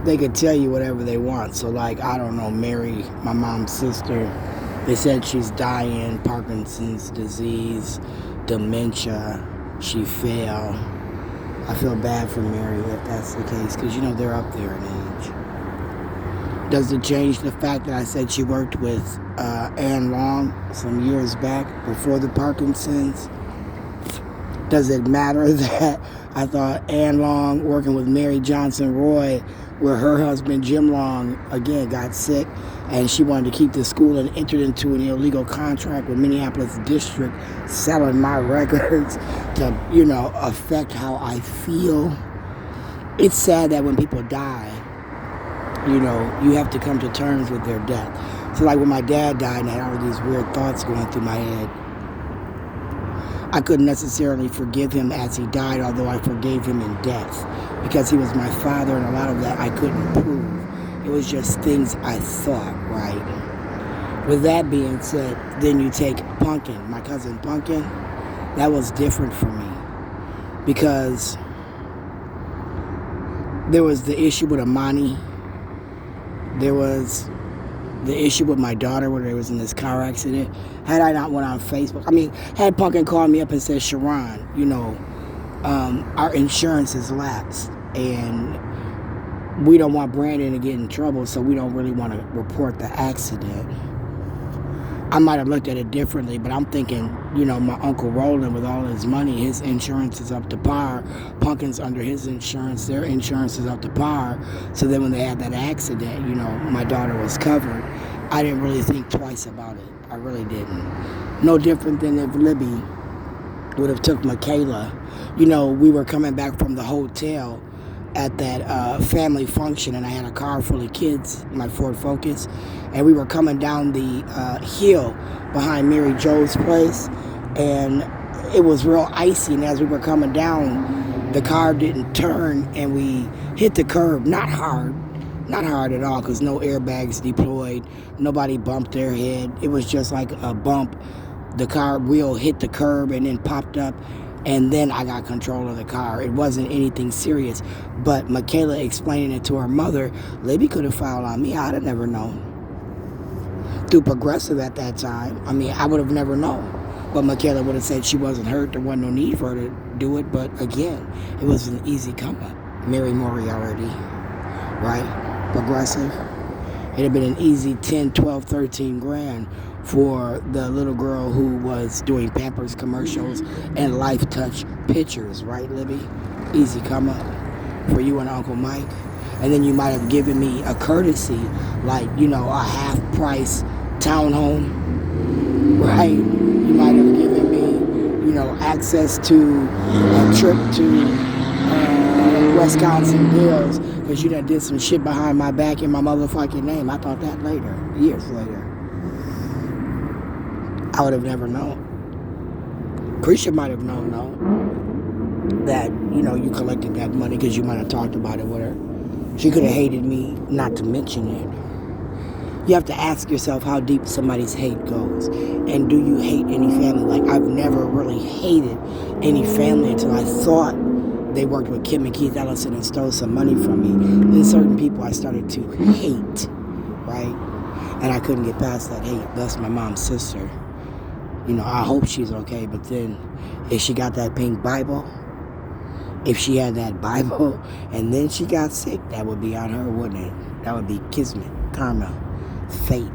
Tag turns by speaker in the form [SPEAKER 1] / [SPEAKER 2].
[SPEAKER 1] they could tell you whatever they want. So, like, I don't know, Mary, my mom's sister, they said she's dying, Parkinson's disease, dementia, she fell. I feel bad for Mary if that's the case, because, you know, they're up there in age. Does it change the fact that I said she worked with Ann Long some years back before the Parkinson's? Does it matter that I thought Ann Long working with Mary Johnson Roy, where her husband Jim Long again got sick and she wanted to keep the school and entered into an illegal contract with Minneapolis District selling my records to, you know, affect how I feel? It's sad that when people die, you know, you have to come to terms with their death. So like when my dad died and I had all of these weird thoughts going through my head, I couldn't necessarily forgive him as he died, although I forgave him in death, because he was my father, and a lot of that I couldn't prove. It was just things I thought, right? With that being said, then you take Punkin, my cousin Punkin. That was different for me, because there was the issue with Amani. There was the issue with my daughter when I was in this car accident. Had I not went on Facebook, had Punkin called me up and said, Sharon, you know, our insurance is lapsed and we don't want Brandon to get in trouble, so we don't really want to report the accident. I might have looked at it differently, but I'm thinking, you know, my Uncle Roland with all his money, his insurance is up to par. Punkin's under his insurance, their insurance is up to par. So then when they had that accident, you know, my daughter was covered. I didn't really think twice about it. I really didn't. No different than if Libby would have took Michaela. You know, we were coming back from the hotel at that family function, and I had a car full of kids, my Ford Focus, and we were coming down the hill behind Mary Jo's place, and it was real icy, and as we were coming down, the car didn't turn, and we hit the curb, not hard at all, because no airbags deployed, nobody bumped their head. It was just like a bump. The car wheel hit the curb and then popped up, and then I got control of the car. It wasn't anything serious. But Michaela explaining it to her mother, Libby could have filed on me. I'd have never known. Through Progressive at that time, I would have never known. But Michaela would have said she wasn't hurt. There wasn't no need for her to do it. But again, it was an easy come up. Mary Moriarty, right? Progressive. It'd have been an easy 10, 12, 13 grand for the little girl who was doing Pampers commercials and Life Touch pictures, right, Libby? Easy come up for you and Uncle Mike. And then you might have given me a courtesy, like, you know, a half-price townhome, right? You might have given me, you know, access to a trip to Wisconsin Dells, because you done did some shit behind my back in my motherfucking name. I thought that later, years later. I would have never known. Krisha might have known, though, that, you know, you collected that money because you might have talked about it with her. She could have hated me not to mention it. You have to ask yourself how deep somebody's hate goes. And do you hate any family? Like, I've never really hated any family until I thought they worked with Kim and Keith Ellison and stole some money from me. Then certain people I started to hate, right? And I couldn't get past that hate. That's my mom's sister. You know, I hope she's okay, but then if she got that pink Bible, if she had that Bible and then she got sick, that would be on her, wouldn't it? That would be kismet, karma, fate.